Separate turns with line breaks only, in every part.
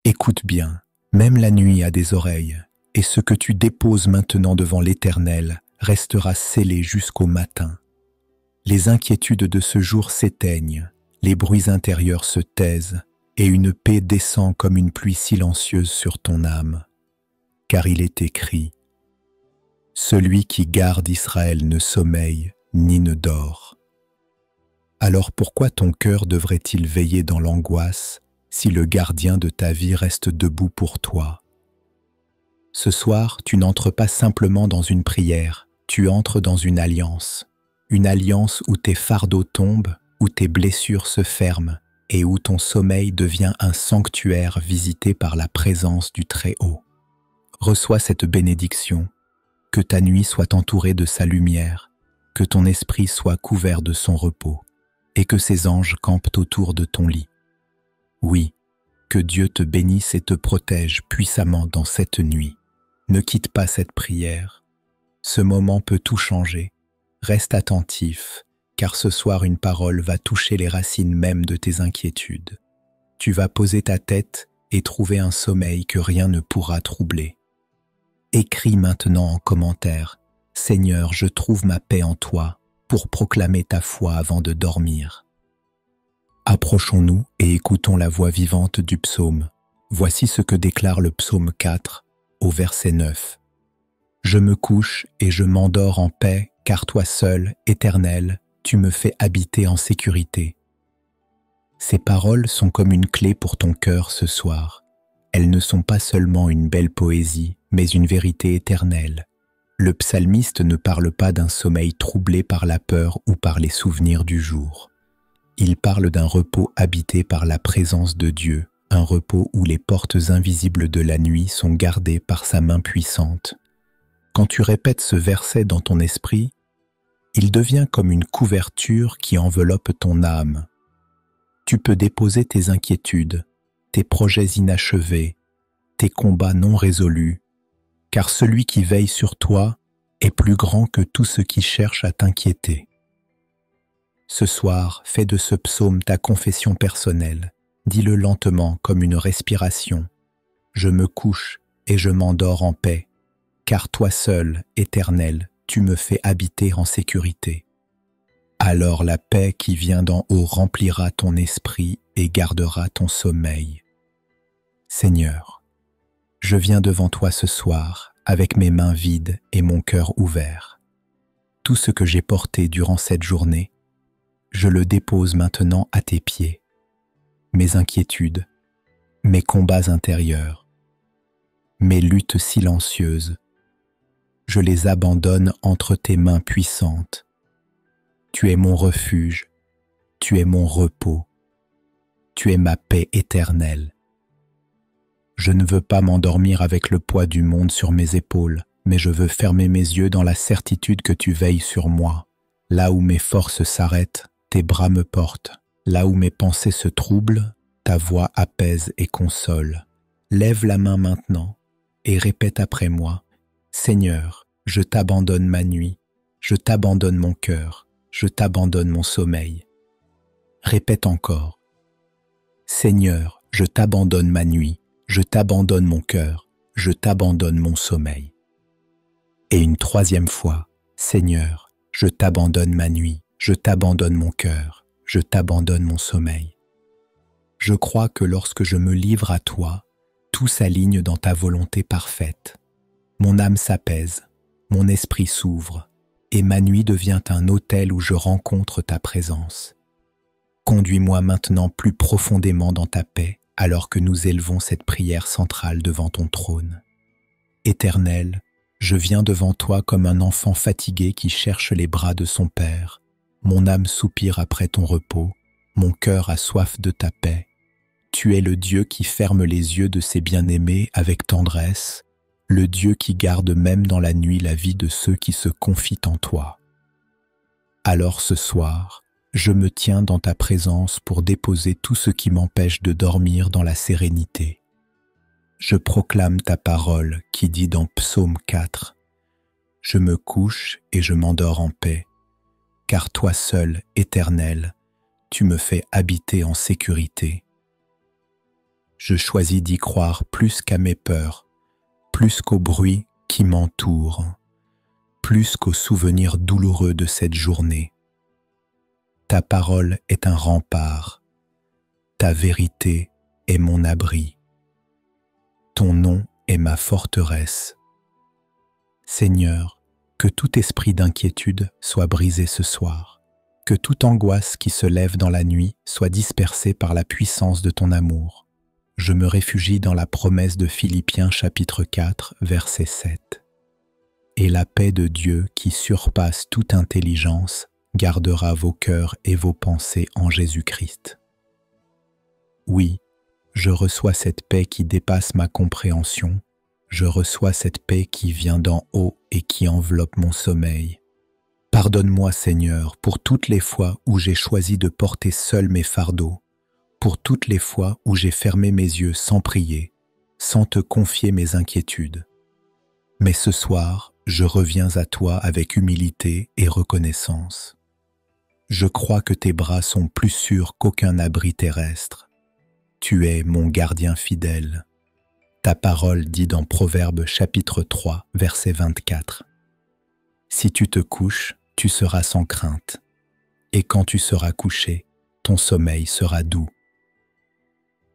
Écoute bien, même la nuit a des oreilles, et ce que tu déposes maintenant devant l'Éternel restera scellé jusqu'au matin. Les inquiétudes de ce jour s'éteignent, les bruits intérieurs se taisent, et une paix descend comme une pluie silencieuse sur ton âme. Car il est écrit, « Celui qui garde Israël ne sommeille ni ne dort. » Alors pourquoi ton cœur devrait-il veiller dans l'angoisse si le gardien de ta vie reste debout pour toi? Ce soir, tu n'entres pas simplement dans une prière, tu entres dans une alliance où tes fardeaux tombent, où tes blessures se ferment et où ton sommeil devient un sanctuaire visité par la présence du Très-Haut. Reçois cette bénédiction, que ta nuit soit entourée de sa lumière, que ton esprit soit couvert de son repos, et que ses anges campent autour de ton lit. Oui, que Dieu te bénisse et te protège puissamment dans cette nuit. Ne quitte pas cette prière. Ce moment peut tout changer. Reste attentif, car ce soir une parole va toucher les racines mêmes de tes inquiétudes. Tu vas poser ta tête et trouver un sommeil que rien ne pourra troubler. Écris maintenant en commentaire « Seigneur, je trouve ma paix en toi » pour proclamer ta foi avant de dormir. Approchons-nous et écoutons la voix vivante du psaume. Voici ce que déclare le psaume 4, au verset 9. « Je me couche et je m'endors en paix, car toi seul, Éternel, tu me fais habiter en sécurité. » Ces paroles sont comme une clé pour ton cœur ce soir. Elles ne sont pas seulement une belle poésie, mais une vérité éternelle. Le psalmiste ne parle pas d'un sommeil troublé par la peur ou par les souvenirs du jour. Il parle d'un repos habité par la présence de Dieu, un repos où les portes invisibles de la nuit sont gardées par sa main puissante. Quand tu répètes ce verset dans ton esprit, il devient comme une couverture qui enveloppe ton âme. Tu peux déposer tes inquiétudes, tes projets inachevés, tes combats non résolus, car celui qui veille sur toi est plus grand que tout ce qui cherche à t'inquiéter. Ce soir, fais de ce psaume ta confession personnelle. Dis-le lentement comme une respiration. Je me couche et je m'endors en paix, car toi seul, Éternel, tu me fais habiter en sécurité. Alors la paix qui vient d'en haut remplira ton esprit et gardera ton sommeil. Seigneur, je viens devant toi ce soir avec mes mains vides et mon cœur ouvert. Tout ce que j'ai porté durant cette journée, je le dépose maintenant à tes pieds. Mes inquiétudes, mes combats intérieurs, mes luttes silencieuses, je les abandonne entre tes mains puissantes. Tu es mon refuge, tu es mon repos, tu es ma paix éternelle. Je ne veux pas m'endormir avec le poids du monde sur mes épaules, mais je veux fermer mes yeux dans la certitude que tu veilles sur moi. Là où mes forces s'arrêtent, tes bras me portent. Là où mes pensées se troublent, ta voix apaise et console. Lève la main maintenant et répète après moi. Seigneur, je t'abandonne ma nuit, je t'abandonne mon cœur, je t'abandonne mon sommeil. Répète encore. Seigneur, je t'abandonne ma nuit, je t'abandonne mon cœur, je t'abandonne mon sommeil. Et une troisième fois, Seigneur, je t'abandonne ma nuit, je t'abandonne mon cœur, je t'abandonne mon sommeil. Je crois que lorsque je me livre à toi, tout s'aligne dans ta volonté parfaite. Mon âme s'apaise, mon esprit s'ouvre, et ma nuit devient un autel où je rencontre ta présence. Conduis-moi maintenant plus profondément dans ta paix, alors que nous élevons cette prière centrale devant ton trône. Éternel, je viens devant toi comme un enfant fatigué qui cherche les bras de son Père. Mon âme soupire après ton repos, mon cœur a soif de ta paix. Tu es le Dieu qui ferme les yeux de ses bien-aimés avec tendresse, le Dieu qui garde même dans la nuit la vie de ceux qui se confient en toi. Alors ce soir, je me tiens dans ta présence pour déposer tout ce qui m'empêche de dormir dans la sérénité. Je proclame ta parole qui dit dans Psaume 4 « Je me couche et je m'endors en paix, car toi seul, Éternel, tu me fais habiter en sécurité. » Je choisis d'y croire plus qu'à mes peurs, plus qu'au bruit qui m'entoure, plus qu'aux souvenirs douloureux de cette journée. Ta parole est un rempart, ta vérité est mon abri, ton nom est ma forteresse. Seigneur, que tout esprit d'inquiétude soit brisé ce soir, que toute angoisse qui se lève dans la nuit soit dispersée par la puissance de ton amour. Je me réfugie dans la promesse de Philippiens chapitre 4, verset 7. Et la paix de Dieu qui surpasse toute intelligence gardera vos cœurs et vos pensées en Jésus-Christ. Oui, je reçois cette paix qui dépasse ma compréhension, je reçois cette paix qui vient d'en haut et qui enveloppe mon sommeil. Pardonne-moi, Seigneur, pour toutes les fois où j'ai choisi de porter seul mes fardeaux, pour toutes les fois où j'ai fermé mes yeux sans prier, sans te confier mes inquiétudes. Mais ce soir, je reviens à toi avec humilité et reconnaissance. Je crois que tes bras sont plus sûrs qu'aucun abri terrestre. Tu es mon gardien fidèle. Ta parole dit dans Proverbes chapitre 3, verset 24. Si tu te couches, tu seras sans crainte, et quand tu seras couché, ton sommeil sera doux.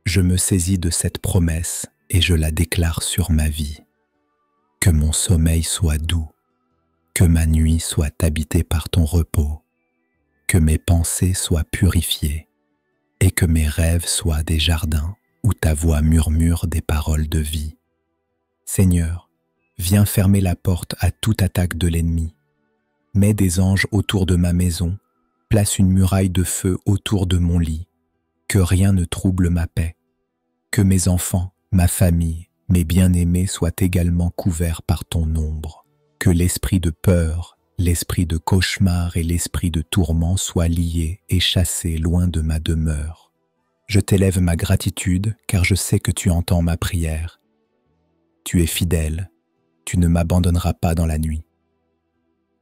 Je me saisis de cette promesse et je la déclare sur ma vie. Que mon sommeil soit doux, que ma nuit soit habitée par ton repos, que mes pensées soient purifiées et que mes rêves soient des jardins où ta voix murmure des paroles de vie. Seigneur, viens fermer la porte à toute attaque de l'ennemi. Mets des anges autour de ma maison, place une muraille de feu autour de mon lit. Que rien ne trouble ma paix, que mes enfants, ma famille, mes bien-aimés soient également couverts par ton ombre, que l'esprit de peur, l'esprit de cauchemar et l'esprit de tourment soient liés et chassés loin de ma demeure. Je t'élève ma gratitude car je sais que tu entends ma prière. Tu es fidèle, tu ne m'abandonneras pas dans la nuit.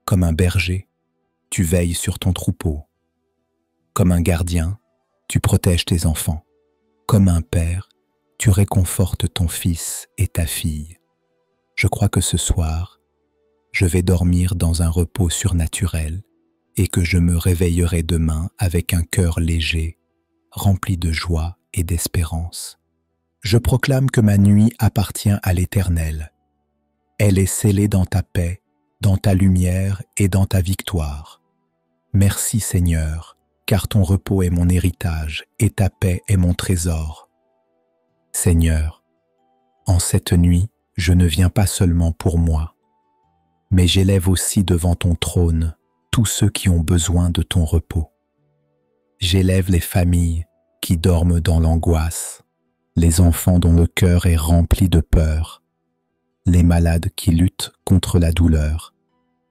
Comme un berger, tu veilles sur ton troupeau. Comme un gardien, tu protèges tes enfants. Comme un père, tu réconfortes ton fils et ta fille. Je crois que ce soir, je vais dormir dans un repos surnaturel et que je me réveillerai demain avec un cœur léger, rempli de joie et d'espérance. Je proclame que ma nuit appartient à l'Éternel. Elle est scellée dans ta paix, dans ta lumière et dans ta victoire. Merci Seigneur, car ton repos est mon héritage et ta paix est mon trésor. Seigneur, en cette nuit, je ne viens pas seulement pour moi, mais j'élève aussi devant ton trône tous ceux qui ont besoin de ton repos. J'élève les familles qui dorment dans l'angoisse, les enfants dont le cœur est rempli de peur, les malades qui luttent contre la douleur,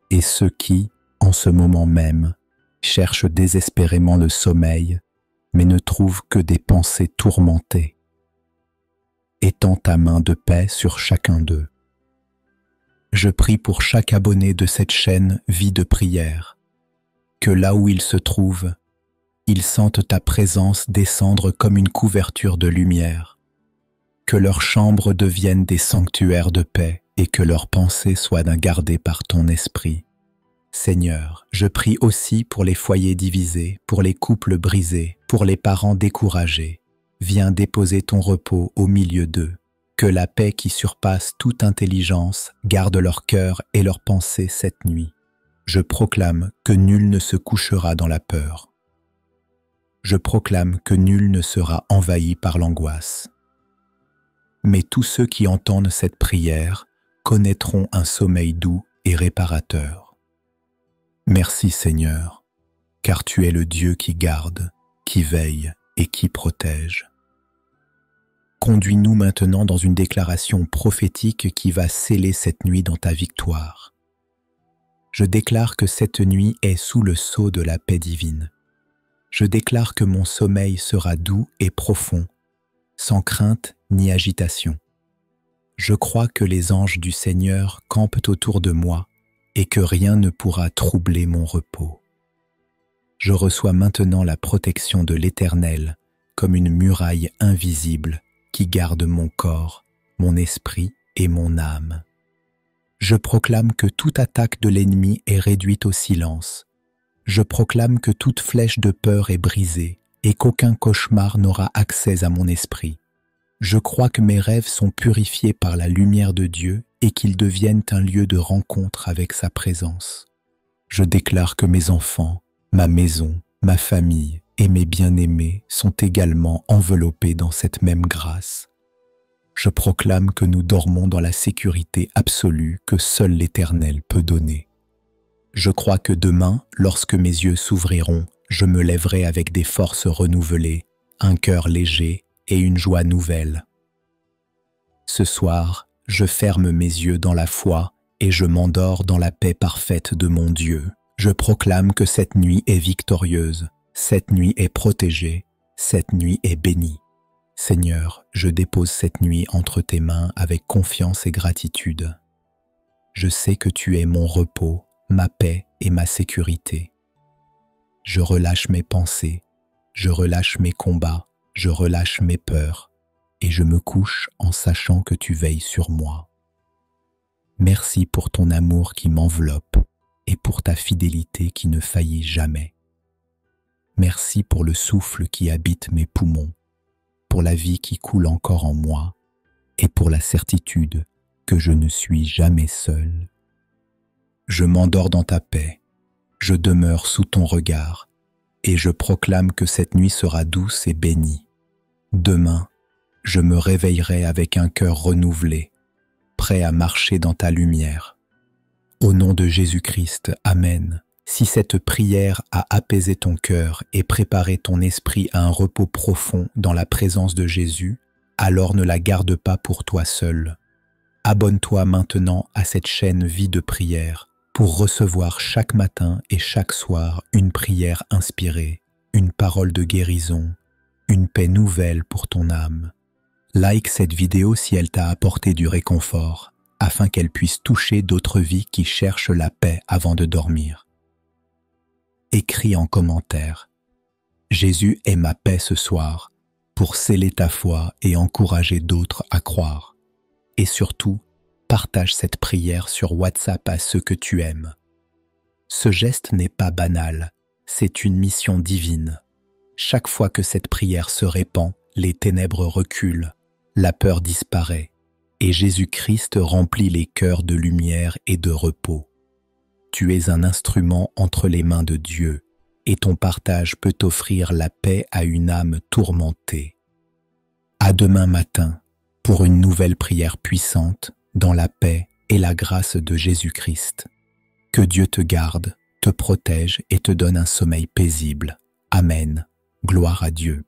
et ceux qui, en ce moment même, cherchent désespérément le sommeil, mais ne trouvent que des pensées tourmentées. Étends ta main de paix sur chacun d'eux. Je prie pour chaque abonné de cette chaîne Vie de prière, que là où ils se trouvent, ils sentent ta présence descendre comme une couverture de lumière, que leurs chambres deviennent des sanctuaires de paix et que leurs pensées soient gardées par ton esprit. Seigneur, je prie aussi pour les foyers divisés, pour les couples brisés, pour les parents découragés. Viens déposer ton repos au milieu d'eux. Que la paix qui surpasse toute intelligence garde leur cœur et leurs pensées cette nuit. Je proclame que nul ne se couchera dans la peur. Je proclame que nul ne sera envahi par l'angoisse. Mais tous ceux qui entendent cette prière connaîtront un sommeil doux et réparateur. Merci Seigneur, car tu es le Dieu qui garde, qui veille et qui protège. Conduis-nous maintenant dans une déclaration prophétique qui va sceller cette nuit dans ta victoire. Je déclare que cette nuit est sous le sceau de la paix divine. Je déclare que mon sommeil sera doux et profond, sans crainte ni agitation. Je crois que les anges du Seigneur campent autour de moi et que rien ne pourra troubler mon repos. Je reçois maintenant la protection de l'Éternel comme une muraille invisible qui garde mon corps, mon esprit et mon âme. Je proclame que toute attaque de l'ennemi est réduite au silence. Je proclame que toute flèche de peur est brisée et qu'aucun cauchemar n'aura accès à mon esprit. Je crois que mes rêves sont purifiés par la lumière de Dieu et qu'ils deviennent un lieu de rencontre avec sa présence. Je déclare que mes enfants, ma maison, ma famille et mes bien-aimés sont également enveloppés dans cette même grâce. Je proclame que nous dormons dans la sécurité absolue que seul l'Éternel peut donner. Je crois que demain, lorsque mes yeux s'ouvriront, je me lèverai avec des forces renouvelées, un cœur léger et une joie nouvelle. Ce soir, je ferme mes yeux dans la foi et je m'endors dans la paix parfaite de mon Dieu. Je proclame que cette nuit est victorieuse, cette nuit est protégée, cette nuit est bénie. Seigneur, je dépose cette nuit entre tes mains avec confiance et gratitude. Je sais que tu es mon repos, ma paix et ma sécurité. Je relâche mes pensées, je relâche mes combats, je relâche mes peurs et je me couche en sachant que tu veilles sur moi. Merci pour ton amour qui m'enveloppe et pour ta fidélité qui ne faillit jamais. Merci pour le souffle qui habite mes poumons, pour la vie qui coule encore en moi et pour la certitude que je ne suis jamais seul. Je m'endors dans ta paix, je demeure sous ton regard et je proclame que cette nuit sera douce et bénie. Demain, je me réveillerai avec un cœur renouvelé, prêt à marcher dans ta lumière. Au nom de Jésus-Christ, Amen. Si cette prière a apaisé ton cœur et préparé ton esprit à un repos profond dans la présence de Jésus, alors ne la garde pas pour toi seul. Abonne-toi maintenant à cette chaîne Vie de prière pour recevoir chaque matin et chaque soir une prière inspirée, une parole de guérison, une paix nouvelle pour ton âme. Like cette vidéo si elle t'a apporté du réconfort, afin qu'elle puisse toucher d'autres vies qui cherchent la paix avant de dormir. Écris en commentaire « Jésus est ma paix ce soir » pour sceller ta foi et encourager d'autres à croire. Et surtout, partage cette prière sur WhatsApp à ceux que tu aimes. Ce geste n'est pas banal, c'est une mission divine. Chaque fois que cette prière se répand, les ténèbres reculent, la peur disparaît, et Jésus-Christ remplit les cœurs de lumière et de repos. Tu es un instrument entre les mains de Dieu, et ton partage peut offrir la paix à une âme tourmentée. À demain matin, pour une nouvelle prière puissante, dans la paix et la grâce de Jésus-Christ. Que Dieu te garde, te protège et te donne un sommeil paisible. Amen. Gloire à Dieu.